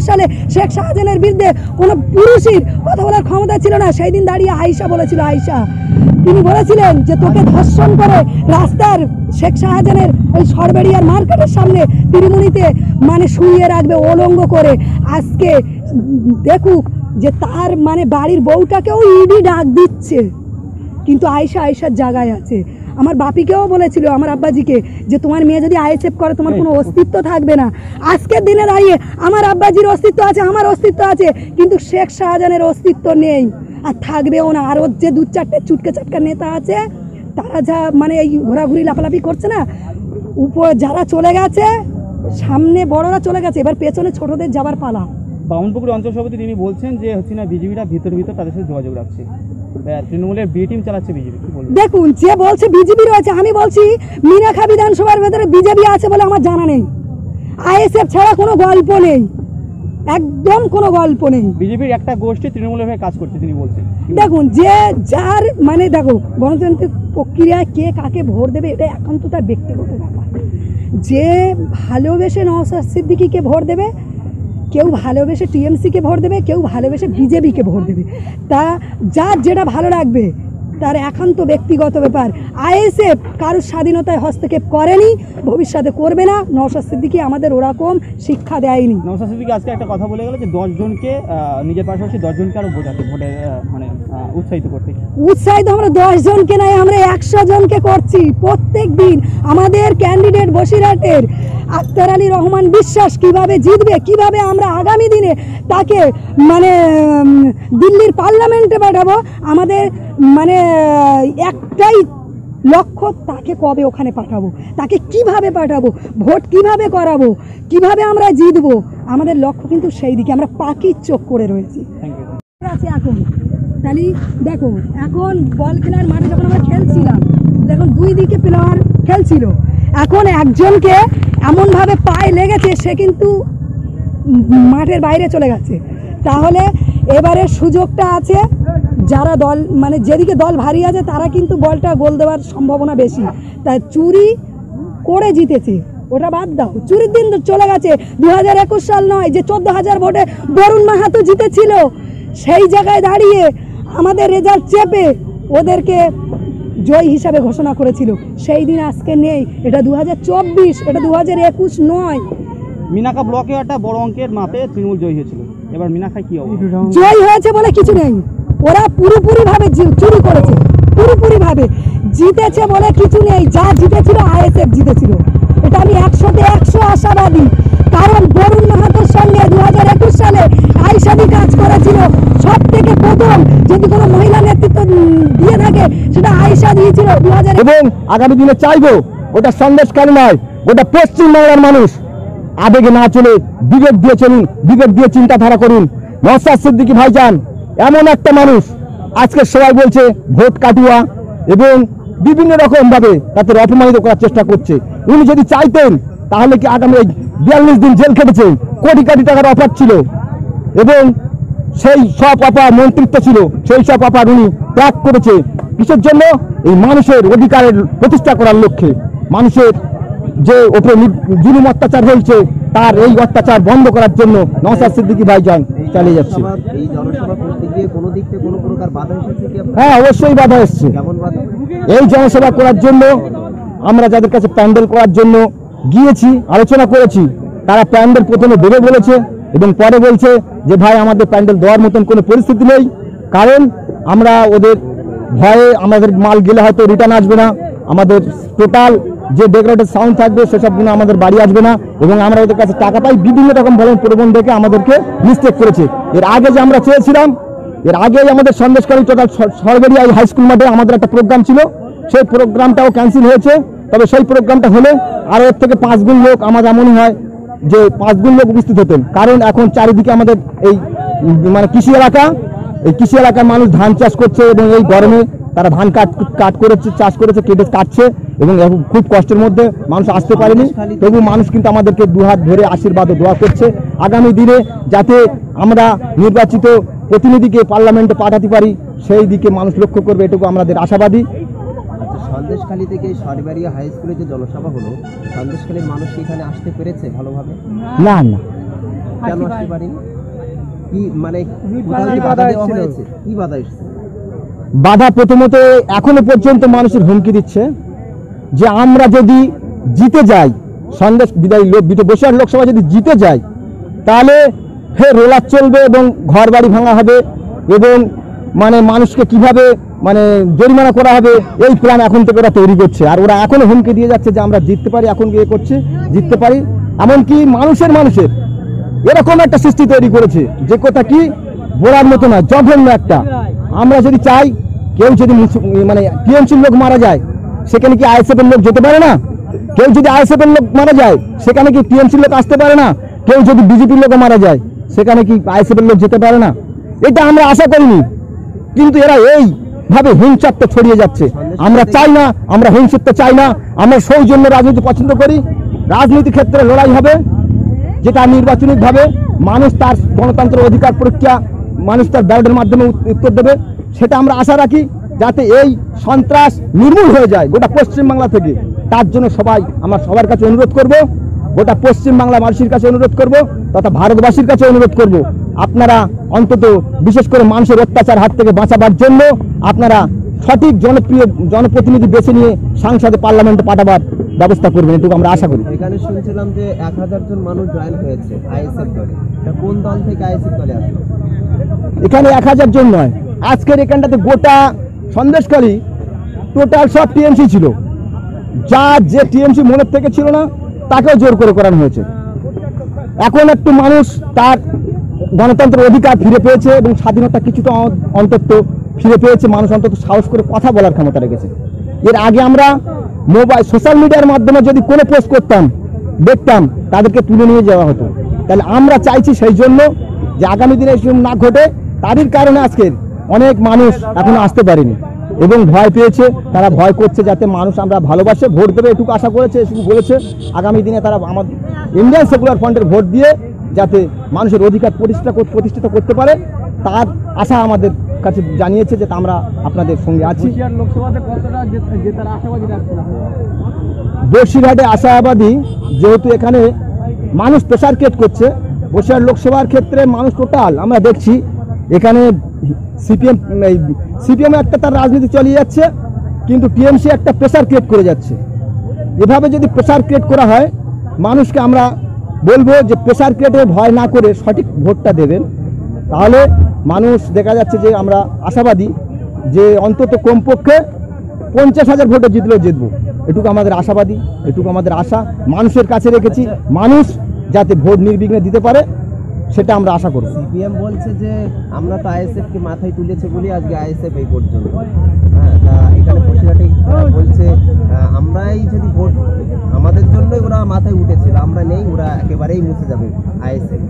সালে শেখ শাহজাহানের বিরুদ্ধে কোনো পুরুষের কথা বলার ক্ষমতা ছিল না। সেই দিন দাঁড়িয়ে আয়েশা বলেছিল, আয়েশা তিনি বলেছিলেন যে তোকে ধর্ষণ করে রাস্তার শেখ শাহজাহানের ওই সরবেরিয়ার মার্কেটের সামনে তিরিমুনিতে মানে শুইয়ে রাখবে অলঙ্গ করে। আজকে দেখুক যে তার মানে বাড়ির বউটাকেও ইডি ডাক দিচ্ছে, কিন্তু আয়েশা আয়েশার জায়গায় আছে। আমার বাপিকেও বলেছিল, আমার আব্বাজিকে, যে তোমার মেয়ে যদি আইএসএফ করে তোমার কোনো অস্তিত্ব থাকবে না। আজকের দিনে দাঁড়িয়ে আমার আব্বাজির অস্তিত্ব আছে, আমার অস্তিত্ব আছে, কিন্তু শেখ শাহজাহানের অস্তিত্ব নেই আর থাকবেও না। আর ওর যে দু চারটে চুটকে চাটকা নেতা আছে তারা যা মানে এই ঘোরাঘুরি লাফালাফি করছে না, উপর যারা চলে গেছে, সামনে বড়রা চলে গেছে, এবার পেছনে ছোটদের যাবার পালা। বামুনপুকুর অঞ্চল সভাপতি তিনি বলছেন যে হচ্ছে না বিজেপিরা ভিতর তাদের সাথে যোগাযোগ রাখছে, তৃণমূলের বি টিম চালাচ্ছে বিজেপি। দেখুন, যে বলছে বিজেপি রয়েছে, আমি বলছি মিনাখা বিধানসভার ভেতরে বিজেপি আছে বলে আমার জানা নেই। আইএসএফ ছাড়া কোনো গল্প নেই, একদম কোনো গল্প নেই। বিজেপির একটা গোষ্ঠী তৃণমূলের হয়ে কাজ করছে তিনি বলছেন। দেখুন, যে যার মানে দেখো গণতান্ত্রিক প্রক্রিয়ায় কে কাকে ভোট দেবে এটা একান্ত তার ব্যক্তিগত ব্যাপার। যে ভালোবেসে নওশাদ সিদ্দিকীকে ভোট দেবে, কেউ ভালোবেসে টিএমসিকে ভোট দেবে, কেউ ভালোবেসে বিজেপিকে ভোট দেবে, তা যার যেটা ভালো লাগবে তার একান্ত ব্যক্তিগত ব্যাপার। আইএসএফ কারোর স্বাধীনতায় হস্তক্ষেপ করেনি, ভবিষ্যতে করবে না। নওশাদ সিদ্দিকী আমাদের ওরকম শিক্ষা দেয়নি। নওশাদ সিদ্দিকী আজকে একটা কথা বলে গেল যে 10 জনকে নিজের পাশাপাশি 10 জনকে আরো বোঝাতে ভোটে মানে উৎসাহিত করতে। উৎসাহিত আমরা 10 জনকে নাই, আমরা 100 জনকে করছি প্রত্যেক দিন। আমাদের ক্যান্ডিডেট বসিরহাটের আক্তার আলী রহমান বিশ্বাস কিভাবে জিতবে, কিভাবে আমরা আগামী দিনে তাকে মানে দিল্লির পার্লামেন্টে পাঠাবো, আমাদের মানে একটাই লক্ষ্য, তাকে কবে ওখানে পাঠাবো, তাকে কিভাবে পাঠাবো, ভোট কিভাবে করাবো, কিভাবে আমরা জিতবো, আমাদের লক্ষ্য কিন্তু সেই দিকে। আমরা পাখির চোখ করে রয়েছি এখন। তাহলে দেখো, এখন বল খেলার মাঠে যখন আমরা খেলছিলাম, দেখুন 2 দিকে প্লেয়ার খেলছিল, এখন একজনকে এমনভাবে পায়ে লেগেছে সে কিন্তু মাঠের বাইরে চলে গেছে। তাহলে এবারে সুযোগটা আছে, যারা দল মানে যেদিকে দল ভারী আছে তারা কিন্তু বলটা গোল দেওয়ার সম্ভাবনা বেশি। তাই চুরি করে জিতেছে, ওটা বাদ দাও, চুরির দিন চলে গেছে। 2021 সাল নয় যে 14,000 ভোটে বরুণ মাহাতো জিতেছিল, সেই জায়গায় দাঁড়িয়ে আমাদের রেজাল্ট চেপে ওদেরকে জয় হিসাবে ঘোষণা করেছিল। সেই দিন আজকে নেই, এটা 2024, এটা 2021 নয়। মিনাখা ব্লকে একটা বড় অঙ্কের মাপে তৃণমূল জয়ী হয়েছিল, এবার মিনাখায় কি অবস্থা? জয় হয়েছে বলে কিছু নেই, ওরা পুরোপুরিভাবে চুরি করেছে, পুরোপুরিভাবে জিতেছে বলে কিছু নেই। যা জিতেছিল আইএসএফ জিতেছিল, এটা আমি 100-তে 100 আশাবাদী। কারণ বরুণ মাহাতোর সঙ্গে 2021 সালে আইসাদি কাজ করেছিল। সব থেকে প্রথম যদি কোনো মহিলা নেতৃত্ব দিয়ে থাকে সেটা আয়েশা দিয়েছিল 2000। এবং আগামী দিনে চাইবো ওটা সন্দেশকারী নয়, ওটা পশ্চিমবাংলার মানুষ আবেগে না চলে বিবেক দিয়ে চলুন, বিবেক দিয়ে চিন্তাধারা করুন। নওশাদ সিদ্দিকী ভাইজান এমন একটা মানুষ, আজকে সবাই বলছে ভোট কাটুয়া এবং বিভিন্ন রকম ভাবে তাদের অপমানিত করার চেষ্টা করছে। উনি যদি চাইতেন তাহলে কি আগামী 42 দিন জেল খেটেছে, কোটি কোটি টাকার অফার ছিল এবং সেই সব অফার মন্ত্রিত্ব ছিল, সেই সব অফার উনি ত্যাগ করেছে। কিসের জন্য? এই মানুষের অধিকারের প্রতিষ্ঠা করার লক্ষ্যে। মানুষের যে ওপরে জুলুম অত্যাচার হয়েছে তার এই অত্যাচার বন্ধ করার জন্য নওশাদ সিদ্দিকী ভাইজান চালিয়ে যাচ্ছে। হ্যাঁ, অবশ্যই বাধা এসছে। এই জনসভা করার জন্য আমরা যাদের কাছে প্যান্ডেল করার জন্য গিয়েছি, আলোচনা করেছি, তারা প্যান্ডেল প্রথমে দেবে বলেছে এবং পরে বলছে যে ভাই আমাদের প্যান্ডেল দেওয়ার মতন কোনো পরিস্থিতি নেই, কারণ আমরা ওদের ভয়ে আমাদের মাল গেলে হয়তো রিটার্ন আসবে না, আমাদের টোটাল যে ডেকোরেটেড সাউন্ড থাকবে সেসবগুলো আমাদের বাড়ি আসবে না এবং আমরা ওদের কাছে টাকা পাই। বিভিন্ন রকম ভলন প্রবণ দেখে আমাদেরকে মিস্টেক করেছে। এর আগে যে আমরা চেয়েছিলাম, এর আগেই আমাদের Sandeshkhali total Sarberia high school মাঠে আমাদের একটা প্রোগ্রাম ছিল, সেই প্রোগ্রামটাও ক্যান্সেল হয়েছে। তবে সেই প্রোগ্রামটা হলে আরও এর থেকে 5 গুণ লোক আমার মনে হয় যে 5 গুণ লোক উপস্থিত হতেন, কারণ এখন চারিদিকে আমাদের এই মানে কৃষি এলাকা, এই কৃষি এলাকার মানুষ ধান চাষ করছে এবং এই গরমে তারা ধান কাট করেছে, চাষ করেছে, কেটে কাটছে এবং খুব কষ্টের মধ্যে মানুষ আসতে পারেনি। তবু মানুষ কিন্তু আমাদেরকে দুহাত ধরে আশীর্বাদ ও দোয়া করছে আগামী দিনে যাতে আমরা নির্বাচিত প্রতিনিধিকে পার্লামেন্টে পাঠাতে পারি, সেই দিকে মানুষ লক্ষ্য করবে, এটুকু আমাদের আশাবাদী। সন্দেশখালী থেকে সরবেরিয়া হাই স্কুলে যে জনসভা হলো, সন্দেশখালীর মানুষ এখানে আসতে পেরেছে ভালোভাবে? না না, কেন আসতে পারিনি? কি মানে কোথাও কি বাধা দেওয়া হয়েছে? কি বাধা এসেছে? বাধা প্রথমত এখনো পর্যন্ত মানুষের হুমকি দিচ্ছে যে আমরা যদি জিতে যাই, সন্দেশ বিদায়ী বসিরহাট লোকসভা যদি জিতে যায়, তাহলে রোলার চলবে এবং ঘর বাড়ি ভাঙা হবে এবং মানে মানুষকে কিভাবে মানে জরিমানা করা হবে, এই প্ল্যান এখন থেকে ওরা তৈরি করছে। আর ওরা এখনো হুমকি দিয়ে যাচ্ছে যে আমরা জিততে পারি, এখন গিয়ে করছে জিততে পারি। এমনকি মানুষের এরকম একটা সৃষ্টি তৈরি করেছে যে কথা কি বলার মতো না, জঘন্য একটা। আমরা যদি চাই কেউ যদি মানে টিএমসির লোক মারা যায়, সেখানে কি আইএসএফ এর লোক যেতে পারে না? কেউ যদি আইএসএফ এর লোক মারা যায়, সেখানে কি টিএমসির লোক আসতে পারে না? কেউ যদি বিজেপির লোক মারা যায়, সেখানে কি আইএসএফ এর লোক যেতে পারে না? এটা আমরা আশা করিনি, কিন্তু এরা এইভাবে হিংসাত্ব ছড়িয়ে যাচ্ছে। আমরা চাই না, আমরা হিংসাত্ব চাই না, আমরা সৌজন্য রাজনীতি পছন্দ করি। রাজনীতি ক্ষেত্রে লড়াই হবে, যেটা নির্বাচনিকভাবে মানুষ তার গণতন্ত্রের অধিকার প্রক্রিয়া মানুষ তার ব্যালটের মাধ্যমে উত্তর দেবে, সেটা আমরা আশা রাখি, যাতে এই সন্ত্রাস নির্মূল হয়ে যায় গোটা পশ্চিমবাংলা থেকে। তার জন্য আমরা সবার কাছে অনুরোধ করব, গোটা পশ্চিমবাংলা মানুষের কাছে অনুরোধ করব, তথা ভারতবাসীর কাছে অনুরোধ করব, আপনারা অন্তত বিশেষ করে মানুষের অত্যাচার হাত থেকে বাঁচাবার জন্য আপনারা সঠিক জনপ্রতিনিধি বেছে নিয়ে সংসদে পার্লামেন্টে পাঠাবার ব্যবস্থা করবেন, এটুকু আমরা আশা করি। এখানে শুনছিলাম যে 1000 জন মানুষ জয়েন হয়েছে আইএসএফ দলে। এটা কোন দল থেকে আইএসএফ দলে আসলো? এখানে 1000 জন নয়, আজকের এখানটাতে গোটা সন্দেশখালী টোটাল সব টিএমসি ছিল। যে টিএমসি মনের থেকে ছিল না, তাকেও জোর করে করানো হয়েছে। এখন একটু মানুষ তার গণতন্ত্রের অধিকার ফিরে পেয়েছে এবং স্বাধীনতা কিছুটা অন্তত ফিরে পেয়েছে। মানুষ অন্তত সাহস করে কথা বলার ক্ষমতা রেখেছে। এর আগে আমরা সোশ্যাল মিডিয়ার মাধ্যমে যদি কোনো পোস্ট করতাম, দেখতাম তাদেরকে তুলে নিয়ে যাওয়া হতো। তাহলে আমরা চাইছি সেই জন্য যে আগামী দিনে এসব না ঘটে। তারই কারণে আজকের অনেক মানুষ এখনো আসতে পারেনি এবং ভয় পেয়েছে, তারা ভয় করছে যাতে মানুষ আমরা ভালোবাসে ভোট দেবে, এটুকু আশা করেছে, এটুকু বলেছে। আগামী দিনে তারা আমাদের ইন্ডিয়ান সেকুলার ফ্রন্টের ভোট দিয়ে যাতে মানুষের অধিকার প্রতিষ্ঠিত করতে পারে, তার আশা আমাদের কাছে জানিয়েছে যে আমরা আপনাদের সঙ্গে আছি। বসিরহাটে আশাবাদী, যেহেতু এখানে মানুষ প্রেসার ক্রিয়েট করছে। বসিরহাট লোকসভার ক্ষেত্রে মানুষ টোটাল আমরা দেখছি এখানে সিপিএম একটা তার রাজনীতি চালিয়ে যাচ্ছে, কিন্তু টিএমসি একটা প্রেসার ক্রিয়েট করে যাচ্ছে। এভাবে যদি প্রেসার ক্রিয়েট করা হয়, মানুষকে আমরা বলবো যে প্রেসার ক্রিয়েটে ভয় না করে সঠিক ভোটটা দেবেন, তাহলে মানুষ দেখা যাচ্ছে যে আমরা আশাবাদী যে অন্তত কমপক্ষে 50,000 ভোটে জিতলেও জিতবো, এটুকু আমাদের আশাবাদী, এটুকু আমাদের আশা মানুষের কাছে রেখেছি। মানুষ যাতে ভোট নির্বিঘ্নে দিতে পারে সেটা আমরা আশা করি। সিপিএম বলছে যে আমরা তো আইএসএফ কে মাথায় তুলেছে বলে আজকে আইএসএফ এই পর্যন্ত। হ্যাঁ, তা এখানে বসিরহাটে বলছে আমরাই যদি ভোট আমাদের জন্যই ওরা মাথায় উঠেছিল, আমরা নেই, ওরা একেবারেই মুছে যাবে আইএসএফ।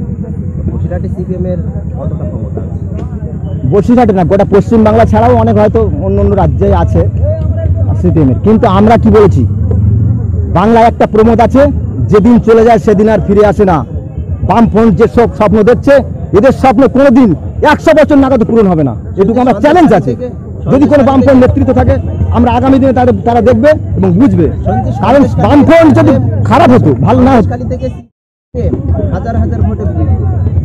বসিরহাটে সিপিএম এর কতটা ক্ষমতা আছে? বসিরহাটে না, গোটা পশ্চিমবাংলা ছাড়াও অনেক হয়তো অন্য অন্য রাজ্যে আছে সিপিএমের। কিন্তু আমরা কি বলেছি, বাংলায় একটা প্রমোদ আছে, যেদিন চলে যায় সেদিন আর ফিরে আসে না। বামফ্রন্ট যে সব স্বপ্ন দেখছে, এদের স্বপ্ন কোনোদিন 100 বছর নাগাদ পূরণ হবে না, এটুকু আমরা চ্যালেঞ্জ আছে। যদি কোনো বামফ্রন্ট নেতৃত্ব থাকে, আমরা আগামী দিনে তারা দেখবে এবং বুঝবে। কারণ বামফ্রন্ট যদি খারাপ হতো, ভালো না হতো, হাজার হাজার ভোটে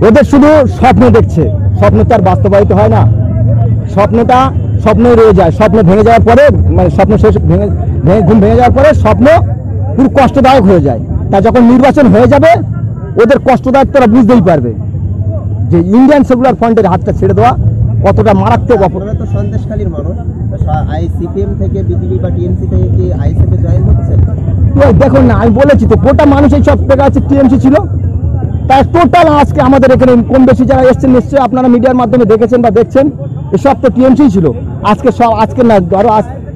ওদের শুধু স্বপ্ন দেখছে, স্বপ্ন তো আর বাস্তবায়িত হয় না। স্বপ্নই রয়ে যায়। স্বপ্ন ভেঙে যাওয়ার পরে, মানে স্বপ্ন শেষ ঘুম ভেঙে যাওয়ার পরে স্বপ্ন পুরো কষ্টদায়ক হয়ে যায়। তা যখন নির্বাচন হয়ে যাবে, ওদের কষ্টদায়ক তারা বুঝতেই পারবে যে ইন্ডিয়ান সেকুলার ফ্রন্টের হাতটা ছেড়ে দেওয়া কতটা মারাত্মক। আপনারা তো সন্দেশখালীর মানুষ, সিপিএম থেকে বিজেপি বা টিএমসি থেকে কি আইএসএফ এ জয়েন হচ্ছে? দেখুন না, আমি বলেছি তো, গোটা মানুষ এই সব থেকে আছে টিএমসি ছিল, তাই টোটাল আজকে আমাদের এখানে কম বেশি যারা এসছেন, নিশ্চয়ই আপনারা মিডিয়ার মাধ্যমে দেখেছেন বা দেখছেন, এসব তো টিএমসি ছিল। আজকে না, ধরো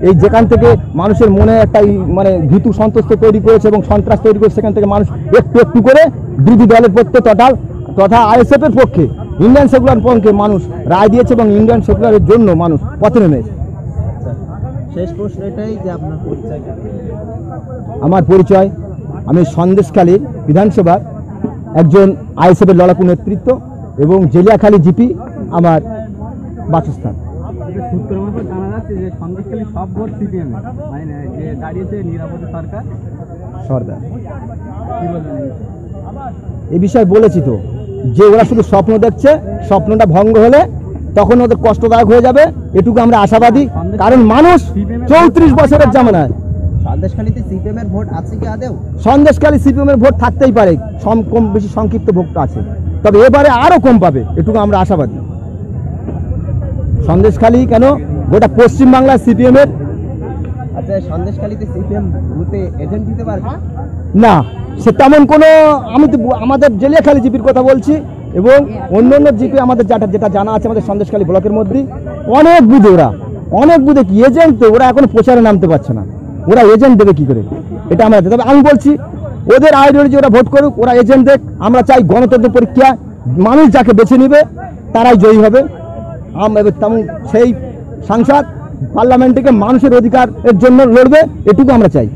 এই যেখান থেকে মানুষের মনে একটা মানে ভীতু সন্তুষ্ট তৈরি করেছে এবং সন্ত্রাস তৈরি করেছে, সেখান থেকে মানুষ একটু একটু করে বিরোধী দলের পক্ষে তথা আইএসএফ এর পক্ষে, ইন্ডিয়ান সেকুলার পক্ষে মানুষ রায় দিয়েছে এবং ইন্ডিয়ান সেকুলারের জন্য মানুষ পথে নেমেছে। শেষ প্রশ্ন এটাই যে আপনার পরিচয়? আমার পরিচয়, আমি সন্দেশখালীর বিধানসভার একজন আইএসএফ এর লড়াকু নেতৃত্ব এবং জেলিয়াখালী জিপি আমার বাসস্থান। জানা যাচ্ছে যে সন্দেশখালী সব ভোট সিপিএম, মানে যে দাঁড়িয়েছে নিরাপদ সরকার। এ বিষয়ে বলেছি তো, যে ওরা শুধু স্বপ্ন দেখছে, স্বপ্নটা ভঙ্গ হলে তখন ওদের কষ্টদায়ক হয়ে যাবে, এটুকু আমরা আশাবাদী। কারণ মানুষ 34 বছরের জামানায় সন্দেশখালীতে সিপিএম এর ভোট আছে কি আদেও? সন্দেশখালী সিপিএম এর ভোট থাকতেই পারে, কম বেশি সংক্ষিপ্ত ভোট আছে, তবে এবারে আরো কম পাবে, এটুকু আমরা আশাবাদী। সন্দেশখালী কেন, গোটা পশ্চিমবাংলার সিপিএম এর আচ্ছা, সন্দেশখালীতে সিপিএম বুথে এজেন্ট দিতে পারবে না, সে তেমন কোনো, আমি তো আমাদের জেলিয়াখালী জিপির কথা বলছি এবং অন্য অন্য জিপি আমাদের যেটা জানা আছে আমাদের সন্দেশখালী ব্লকের মধ্যে অনেক বুথে, অনেক বুথে কি এজেন্ট, তো ওরা এখন প্রচারে নামতে পারছে না, ওরা এজেন্ট দেবে কি করে, এটা আমরা, তবে আমি বলছি ওদের আইডিওলজি ওরা ভোট করুক, ওরা এজেন্ট দেখ, আমরা চাই গণতন্ত্র পরীক্ষা, মানুষ যাকে বেছে নেবে তারাই জয়ী হবে। আমরা তেমন সেই সাংসদ পার্লামেন্টে মানুষের অধিকারের জন্য লড়বে, এটুকু আমরা চাই।